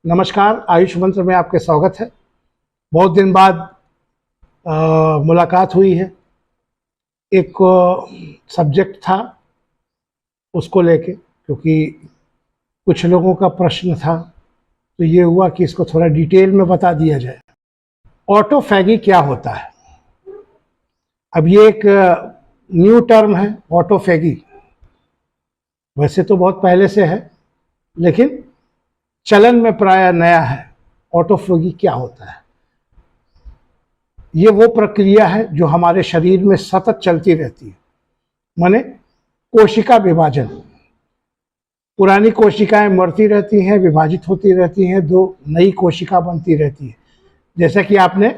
नमस्कार, आयुष मंत्र में आपके स्वागत है। बहुत दिन बाद मुलाकात हुई है। एक सब्जेक्ट था उसको लेके, क्योंकि कुछ लोगों का प्रश्न था, तो ये हुआ कि इसको थोड़ा डिटेल में बता दिया जाए। ऑटोफैगी क्या होता है? अब ये एक न्यू टर्म है ऑटोफैगी। वैसे तो बहुत पहले से है, लेकिन चलन में प्राय नया है। ऑटोफैगी क्या होता है? ये वो प्रक्रिया है जो हमारे शरीर में सतत चलती रहती है। माने कोशिका विभाजन। पुरानी कोशिकाएं मरती रहती हैं, विभाजित होती रहती हैं, दो नई कोशिका बनती रहती है। जैसा कि आपने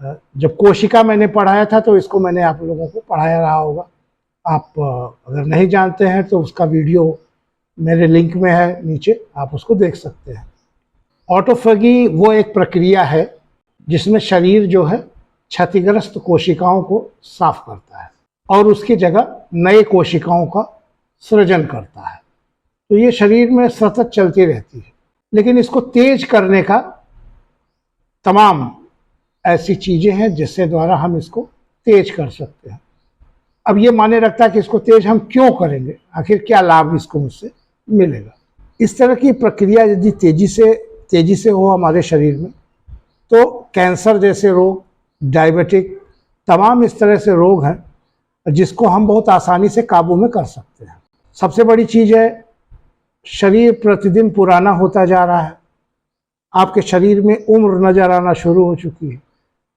जब कोशिका मैंने पढ़ाया था तो इसको मैंने आप लोगों को पढ़ाया रहा होगा। आप अगर नहीं जानते हैं तो उसका वीडियो मेरे लिंक में है नीचे, आप उसको देख सकते हैं। ऑटोफैगी वो एक प्रक्रिया है जिसमें शरीर जो है क्षतिग्रस्त कोशिकाओं को साफ करता है और उसकी जगह नए कोशिकाओं का सृजन करता है। तो ये शरीर में सतत चलती रहती है, लेकिन इसको तेज करने का तमाम ऐसी चीजें हैं जिससे द्वारा हम इसको तेज कर सकते हैं। अब ये माने रखता है कि इसको तेज हम क्यों करेंगे, आखिर क्या लाभ इसको मुझसे मिलेगा। इस तरह की प्रक्रिया यदि तेजी से हो हमारे शरीर में, तो कैंसर जैसे रोग, डायबिटिक, तमाम इस तरह से रोग हैं जिसको हम बहुत आसानी से काबू में कर सकते हैं। सबसे बड़ी चीज़ है, शरीर प्रतिदिन पुराना होता जा रहा है। आपके शरीर में उम्र नज़र आना शुरू हो चुकी है।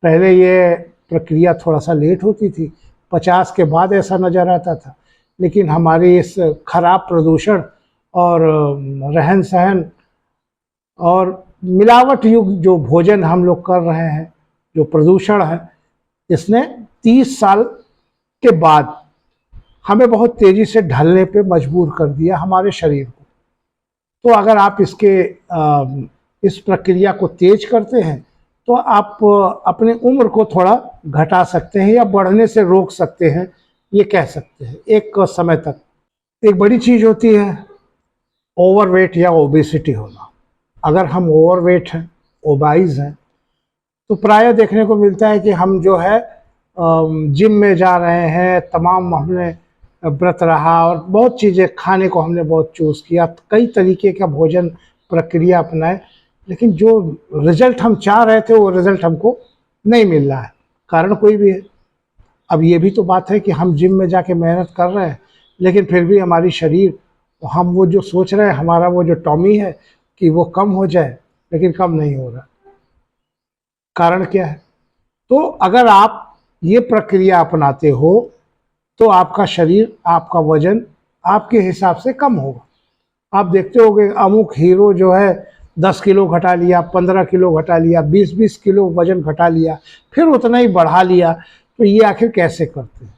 पहले ये प्रक्रिया थोड़ा सा लेट होती थी, 50 के बाद ऐसा नज़र आता था, लेकिन हमारी इस खराब प्रदूषण और रहन सहन और मिलावट युक्त जो भोजन हम लोग कर रहे हैं, जो प्रदूषण है, इसने 30 साल के बाद हमें बहुत तेजी से ढलने पे मजबूर कर दिया हमारे शरीर को। तो अगर आप इस प्रक्रिया को तेज करते हैं तो आप अपनी उम्र को थोड़ा घटा सकते हैं या बढ़ने से रोक सकते हैं, ये कह सकते हैं एक समय तक। एक बड़ी चीज़ होती है ओवरवेट या ओबेसिटी होना। अगर हम ओवरवेट हैं, ओबाइज हैं, तो प्राय देखने को मिलता है कि हम जो है जिम में जा रहे हैं, तमाम हमने व्रत रहा और बहुत चीज़ें खाने को हमने बहुत चूज़ किया, कई तरीके का भोजन प्रक्रिया अपनाए, लेकिन जो रिजल्ट हम चाह रहे थे वो रिजल्ट हमको नहीं मिल रहा है। कारण कोई भी है। अब ये भी तो बात है कि हम जिम में जाके मेहनत कर रहे हैं, लेकिन फिर भी हमारी शरीर, हम वो जो सोच रहे हैं, हमारा वो जो टॉमी है कि वो कम हो जाए, लेकिन कम नहीं हो रहा। कारण क्या है? तो अगर आप ये प्रक्रिया अपनाते हो तो आपका शरीर, आपका वजन आपके हिसाब से कम होगा। आप देखते होंगे अमुक हीरो जो है 10 किलो घटा लिया, 15 किलो घटा लिया, 20-20 किलो वजन घटा लिया, फिर उतना ही बढ़ा लिया। तो ये आखिर कैसे करते हैं?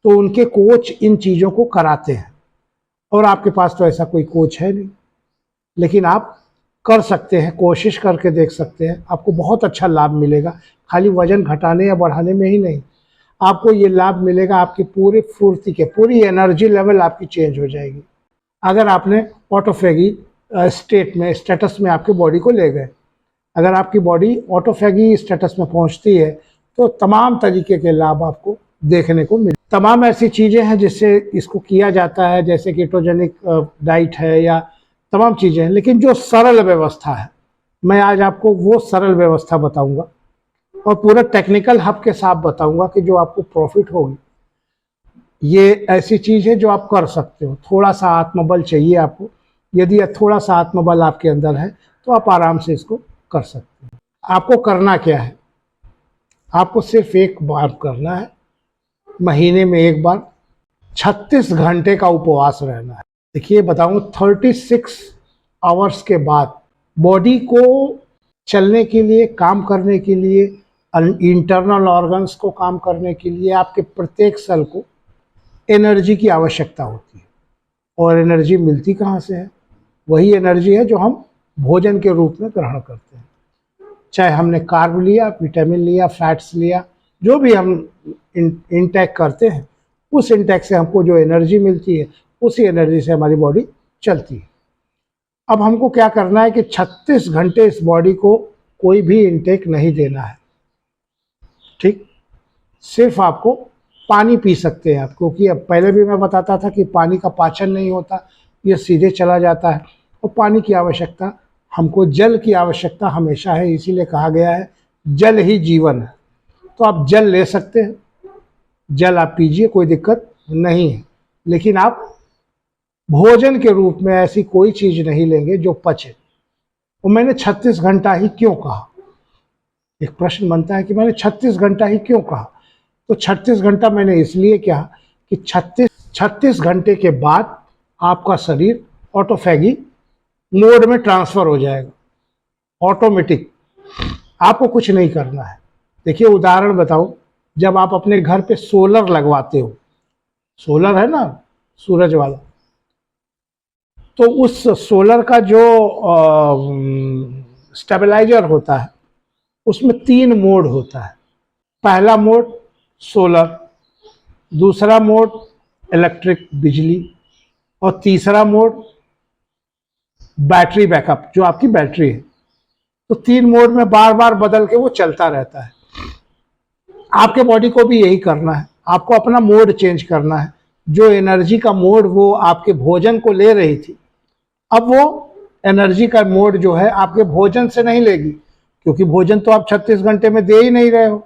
तो उनके कोच इन चीज़ों को कराते हैं, और आपके पास तो ऐसा कोई कोच है नहीं, लेकिन आप कर सकते हैं, कोशिश करके देख सकते हैं, आपको बहुत अच्छा लाभ मिलेगा। खाली वजन घटाने या बढ़ाने में ही नहीं, आपको ये लाभ मिलेगा, आपकी पूरी फुर्ती के, पूरी एनर्जी लेवल आपकी चेंज हो जाएगी। अगर आपने ऑटोफैगी स्टेटस में आपकी बॉडी को ले गए, अगर आपकी बॉडी ऑटोफैगी स्टेटस में पहुंचती है, तो तमाम तरीके के लाभ आपको देखने को मिले। तमाम ऐसी चीज़ें हैं जिससे इसको किया जाता है, जैसे कीटोजेनिक डाइट है या तमाम चीज़ें हैं, लेकिन जो सरल व्यवस्था है, मैं आज आपको वो सरल व्यवस्था बताऊंगा और पूरा टेक्निकल हब के साथ बताऊंगा कि जो आपको प्रॉफिट होगी। ये ऐसी चीज़ है जो आप कर सकते हो। थोड़ा सा आत्मबल चाहिए आपको। यदि थोड़ा सा आत्मबल आपके अंदर है तो आप आराम से इसको कर सकते हैं। आपको करना क्या है? आपको सिर्फ एक बार करना है, महीने में एक बार 36 घंटे का उपवास रहना है। देखिए बताऊं, 36 आवर्स के बाद बॉडी को चलने के लिए, काम करने के लिए, इंटरनल ऑर्गन्स को काम करने के लिए, आपके प्रत्येक सेल को एनर्जी की आवश्यकता होती है। और एनर्जी मिलती कहाँ से है? वही एनर्जी है जो हम भोजन के रूप में ग्रहण करते हैं। चाहे हमने कार्ब लिया, विटामिन लिया, फैट्स लिया, जो भी हम इंटेक करते हैं, उस इंटेक से हमको जो एनर्जी मिलती है, उसी एनर्जी से हमारी बॉडी चलती है। अब हमको क्या करना है कि 36 घंटे इस बॉडी को कोई भी इनटेक नहीं देना है, ठीक। सिर्फ आपको पानी पी सकते हैं आप, क्योंकि अब पहले भी मैं बताता था कि पानी का पाचन नहीं होता, ये सीधे चला जाता है। और पानी की आवश्यकता, हमको जल की आवश्यकता हमेशा है, इसीलिए कहा गया है जल ही जीवन है। तो आप जल ले सकते हैं, जल आप पीजिए, कोई दिक्कत नहीं है। लेकिन आप भोजन के रूप में ऐसी कोई चीज नहीं लेंगे जो पचे। और मैंने 36 घंटा ही क्यों कहा, एक प्रश्न बनता है कि मैंने 36 घंटा ही क्यों कहा। तो 36 घंटा मैंने इसलिए कहा कि 36 घंटे के बाद आपका शरीर ऑटोफैगी मोड में ट्रांसफर हो जाएगा, ऑटोमेटिक। आपको कुछ नहीं करना है। देखिए उदाहरण बताओ, जब आप अपने घर पे सोलर लगवाते हो, सोलर है ना सूरज वाला, तो उस सोलर का जो स्टेबलाइजर होता है उसमें 3 मोड होता है। पहला मोड सोलर, दूसरा मोड इलेक्ट्रिक बिजली, और तीसरा मोड बैटरी बैकअप, जो आपकी बैटरी है। तो 3 मोड में बार बार बदल के वो चलता रहता है। आपके बॉडी को भी यही करना है, आपको अपना मोड चेंज करना है। जो एनर्जी का मोड वो आपके भोजन को ले रही थी, अब वो एनर्जी का मोड जो है आपके भोजन से नहीं लेगी, क्योंकि भोजन तो आप 36 घंटे में दे ही नहीं रहे हो।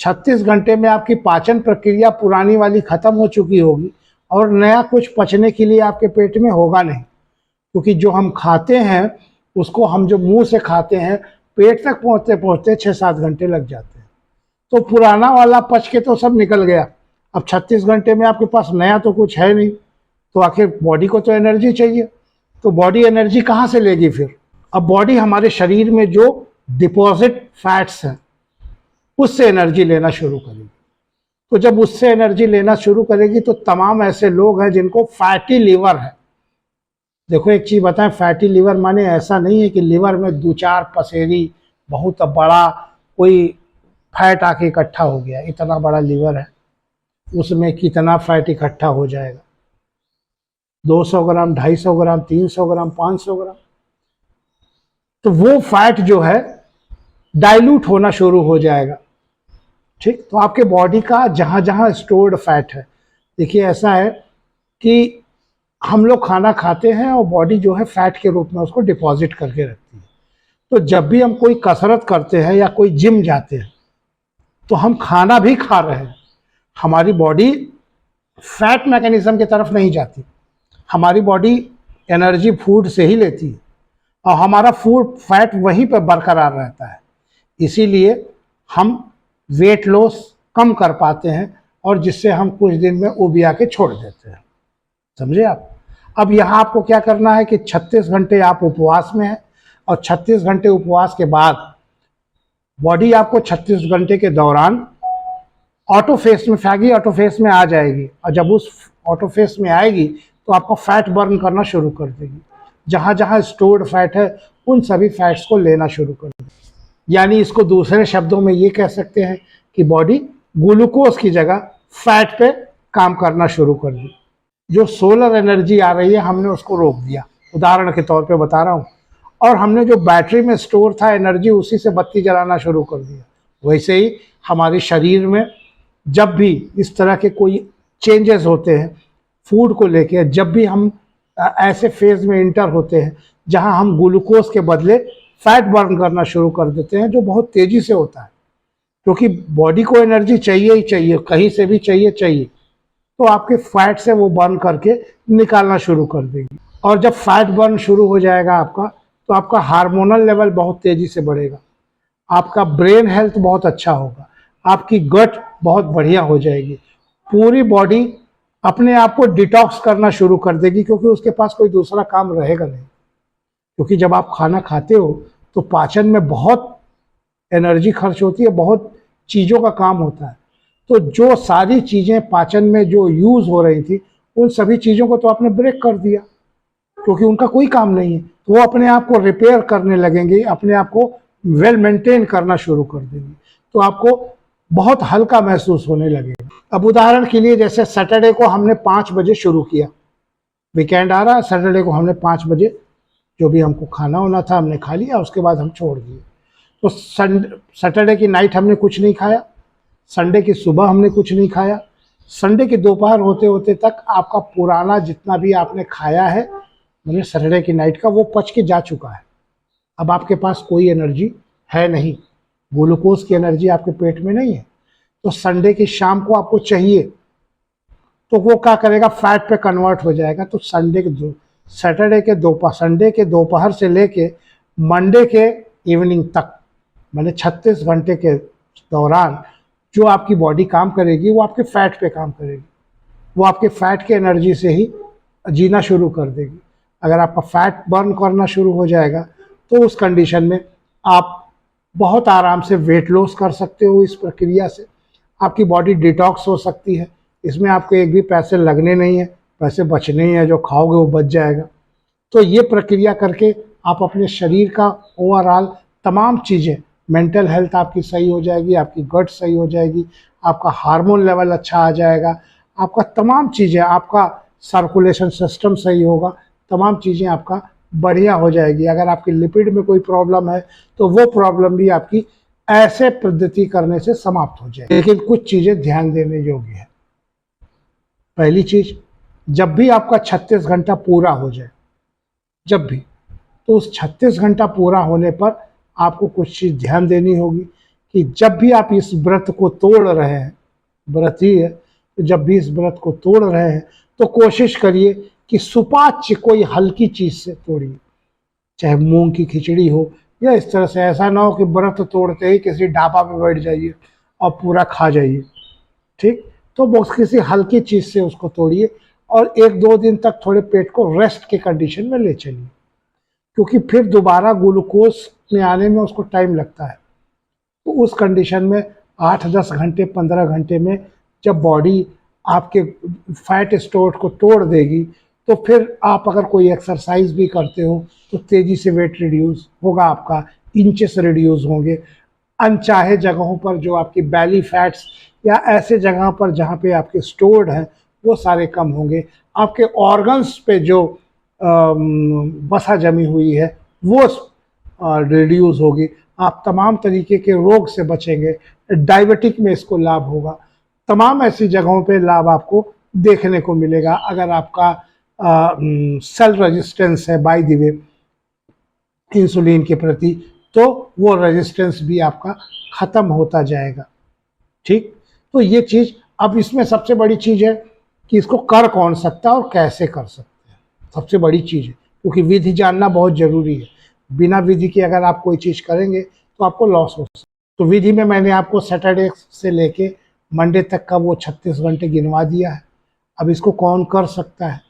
36 घंटे में आपकी पाचन प्रक्रिया पुरानी वाली खत्म हो चुकी होगी और नया कुछ पचने के लिए आपके पेट में होगा नहीं, क्योंकि जो हम खाते हैं उसको हम जो मुंह से खाते हैं, पेट तक पहुंचते पहुंचते 6-7 घंटे लग जाते हैं। तो पुराना वाला पच के तो सब निकल गया। अब 36 घंटे में आपके पास नया तो कुछ है नहीं, तो आखिर बॉडी को तो एनर्जी चाहिए। तो बॉडी एनर्जी कहाँ से लेगी फिर? अब बॉडी हमारे शरीर में जो डिपॉजिट फैट्स हैं उससे एनर्जी लेना शुरू करेगी। तो जब उससे एनर्जी लेना शुरू करेगी तो तमाम ऐसे लोग हैं जिनको फैटी लीवर है। देखो एक चीज बताएं, फैटी लीवर माने ऐसा नहीं है कि लीवर में 2-4 पसेरी बहुत बड़ा कोई फैट आके इकट्ठा हो गया। इतना बड़ा लीवर है, उसमें कितना फैट इकट्ठा हो जाएगा? 200 ग्राम, 250 ग्राम, 300 ग्राम, 500 ग्राम। तो वो फैट जो है डाइल्यूट होना शुरू हो जाएगा, ठीक। तो आपके बॉडी का जहां जहां स्टोर्ड फैट है, देखिए ऐसा है कि हम लोग खाना खाते हैं और बॉडी जो है फैट के रूप में उसको डिपॉजिट करके रखती है। तो जब भी हम कोई कसरत करते हैं या कोई जिम जाते हैं तो हम खाना भी खा रहे हैं, हमारी बॉडी फैट मैकेनिज्म की तरफ नहीं जाती। हमारी बॉडी एनर्जी फूड से ही लेती है और हमारा फूड फैट वहीं पर बरकरार रहता है। इसीलिए हम वेट लॉस कम कर पाते हैं और जिससे हम कुछ दिन में उबिया के छोड़ देते हैं। समझे आप? अब यहाँ आपको क्या करना है कि 36 घंटे आप उपवास में हैं और 36 घंटे उपवास के बाद बॉडी आपको 36 घंटे के दौरान ऑटोफेस में, फैगी ऑटोफेस में आ जाएगी। और जब उस ऑटोफेस में आएगी तो आपका फैट बर्न करना शुरू कर देगी। जहाँ जहाँ स्टोर्ड फैट है उन सभी फैट्स को लेना शुरू कर देगी। यानी इसको दूसरे शब्दों में ये कह सकते हैं कि बॉडी ग्लूकोज की जगह फैट पे काम करना शुरू कर दी। जो सोलर एनर्जी आ रही है हमने उसको रोक दिया, उदाहरण के तौर पे बता रहा हूँ। और हमने जो बैटरी में स्टोर था एनर्जी, उसी से बत्ती जलाना शुरू कर दिया। वैसे ही हमारे शरीर में जब भी इस तरह के कोई चेंजेस होते हैं फूड को लेके, जब भी हम ऐसे फेज में इंटर होते हैं जहां हम ग्लूकोज के बदले फैट बर्न करना शुरू कर देते हैं, जो बहुत तेजी से होता है, क्योंकि बॉडी को एनर्जी चाहिए ही चाहिए, कहीं से भी चाहिए, तो आपके फैट से वो बर्न करके निकालना शुरू कर देगी। और जब फैट बर्न शुरू हो जाएगा आपका, तो आपका हार्मोनल लेवल बहुत तेजी से बढ़ेगा, आपका ब्रेन हेल्थ बहुत अच्छा होगा, आपकी गट बहुत बढ़िया हो जाएगी, पूरी बॉडी अपने आप को डिटॉक्स करना शुरू कर देगी, क्योंकि उसके पास कोई दूसरा काम रहेगा नहीं। क्योंकि जब आप खाना खाते हो तो पाचन में बहुत एनर्जी खर्च होती है, बहुत चीज़ों का काम होता है। तो जो सारी चीज़ें पाचन में जो यूज़ हो रही थी उन सभी चीज़ों को तो आपने ब्रेक कर दिया, क्योंकि उनका कोई काम नहीं है। तो वो अपने आप को रिपेयर करने लगेंगे, अपने आप को वेल मेंटेन करना शुरू कर देंगे, तो आपको बहुत हल्का महसूस होने लगेगा। अब उदाहरण के लिए जैसे सैटरडे को हमने 5 बजे शुरू किया, वीकेंड आ रहा है, सैटरडे को हमने 5 बजे जो भी हमको खाना होना था हमने खा लिया, उसके बाद हम छोड़ दिए। तो सैटरडे की नाइट हमने कुछ नहीं खाया, संडे की सुबह हमने कुछ नहीं खाया, संडे की दोपहर होते होते तक आपका पुराना जितना भी आपने खाया है मतलब सैटरडे की नाइट का, वो पच के जा चुका है। अब आपके पास कोई एनर्जी है नहीं, ग्लूकोज की एनर्जी आपके पेट में नहीं है। तो संडे की शाम को आपको चाहिए, तो वो क्या करेगा, फैट पे कन्वर्ट हो जाएगा। तो संडे के दोपहर से लेके मंडे के इवनिंग तक, मैंने 36 घंटे के दौरान जो आपकी बॉडी काम करेगी वो आपके फैट पे काम करेगी, वो आपके फैट के एनर्जी से ही जीना शुरू कर देगी। अगर आपका फैट बर्न करना शुरू हो जाएगा तो उस कंडीशन में आप बहुत आराम से वेट लॉस कर सकते हो। इस प्रक्रिया से आपकी बॉडी डिटॉक्स हो सकती है, इसमें आपको एक भी पैसे लगने नहीं है, पैसे बचने ही है, जो खाओगे वो बच जाएगा। तो ये प्रक्रिया करके आप अपने शरीर का ओवरऑल तमाम चीज़ें, मेंटल हेल्थ आपकी सही हो जाएगी, आपकी गट सही हो जाएगी, आपका हार्मोन लेवल अच्छा आ जाएगा, आपका तमाम चीज़ें, आपका सर्कुलेशन सिस्टम सही होगा, तमाम चीज़ें आपका बढ़िया हो जाएगी। अगर आपकी लिपिड में कोई प्रॉब्लम है तो वो प्रॉब्लम भी आपकी ऐसे पद्धति करने से समाप्त हो जाएगी। लेकिन कुछ चीज़ें ध्यान देने योग्य है। पहली चीज़, जब भी आपका 36 घंटा पूरा हो जाए, जब भी, तो उस 36 घंटा पूरा होने पर आपको कुछ चीज़ ध्यान देनी होगी कि जब भी आप इस व्रत को तोड़ रहे हैं, व्रत ही है, तो जब भी इस व्रत को तोड़ रहे हैं तो कोशिश करिए कि सुपाच्य कोई हल्की चीज़ से तोड़िए, चाहे मूंग की खिचड़ी हो या इस तरह से। ऐसा ना हो कि व्रत तोड़ते ही किसी ढाबा पे बैठ जाइए और पूरा खा जाइए, ठीक। तो बस किसी हल्की चीज़ से उसको तोड़िए और 1-2 दिन तक थोड़े पेट को रेस्ट के कंडीशन में ले चलिए, क्योंकि फिर दोबारा ग्लूकोज में आने में उसको टाइम लगता है। तो उस कंडीशन में 8-10 घंटे 15 घंटे में जब बॉडी आपके फैट स्टोर को तोड़ देगी, तो फिर आप अगर कोई एक्सरसाइज भी करते हो तो तेज़ी से वेट रिड्यूस होगा, आपका इंचेस रिड्यूस होंगे। अनचाहे जगहों पर जो आपकी बैली फैट्स या ऐसे जगह पर जहाँ पे आपके स्टोर्ड हैं वो सारे कम होंगे। आपके ऑर्गन्स पे जो वसा जमी हुई है वो रिड्यूस होगी। आप तमाम तरीके के रोग से बचेंगे। डायबिटिक में इसको लाभ होगा। तमाम ऐसी जगहों पे लाभ आपको देखने को मिलेगा। अगर आपका सेल रेजिस्टेंस है बाय द वे इंसुलिन के प्रति, तो वो रेजिस्टेंस भी आपका ख़त्म होता जाएगा, ठीक। तो ये चीज़, अब इसमें सबसे बड़ी चीज़ है कि इसको कर कौन सकता है और कैसे कर सकते हैं, सबसे बड़ी चीज़ है, क्योंकि विधि जानना बहुत ज़रूरी है। बिना विधि के अगर आप कोई चीज़ करेंगे तो आपको लॉस हो सकता है। तो विधि में मैंने आपको सैटरडे से लेके मंडे तक का वो 36 घंटे गिनवा दिया है। अब इसको कौन कर सकता है?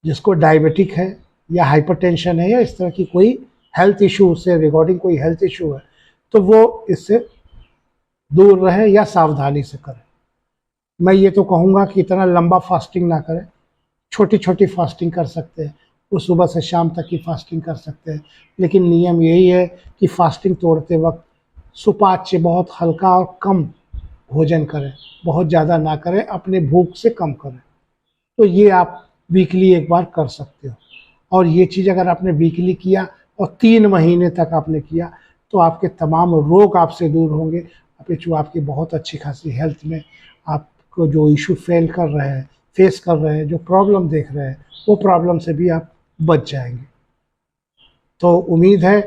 जिसको डायबिटिक है या हाइपरटेंशन है या इस तरह की कोई हेल्थ इशू से रिगार्डिंग कोई हेल्थ इशू है, तो वो इससे दूर रहे या सावधानी से करें। मैं ये तो कहूँगा कि इतना लंबा फास्टिंग ना करें, छोटी छोटी फास्टिंग कर सकते हैं, वो सुबह से शाम तक की फास्टिंग कर सकते हैं। लेकिन नियम यही है कि फास्टिंग तोड़ते वक्त सुपाच्य बहुत हल्का और कम भोजन करें, बहुत ज़्यादा ना करें, अपने भूख से कम करें। तो ये आप वीकली एक बार कर सकते हो। और ये चीज़ अगर आपने वीकली किया और 3 महीने तक आपने किया तो आपके तमाम रोग आपसे दूर होंगे। अपितु आपकी बहुत अच्छी खासी हेल्थ में आपको जो इशू फेस कर रहे हैं, जो प्रॉब्लम देख रहे हैं, वो प्रॉब्लम से भी आप बच जाएंगे। तो उम्मीद है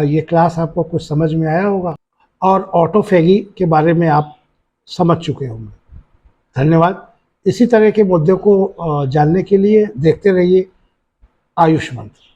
ये क्लास आपको कुछ समझ में आया होगा और ऑटोफेगी के बारे में आप समझ चुके होंगे। धन्यवाद। इसी तरह के मुद्दों को जानने के लिए देखते रहिए आयुष मंत्र।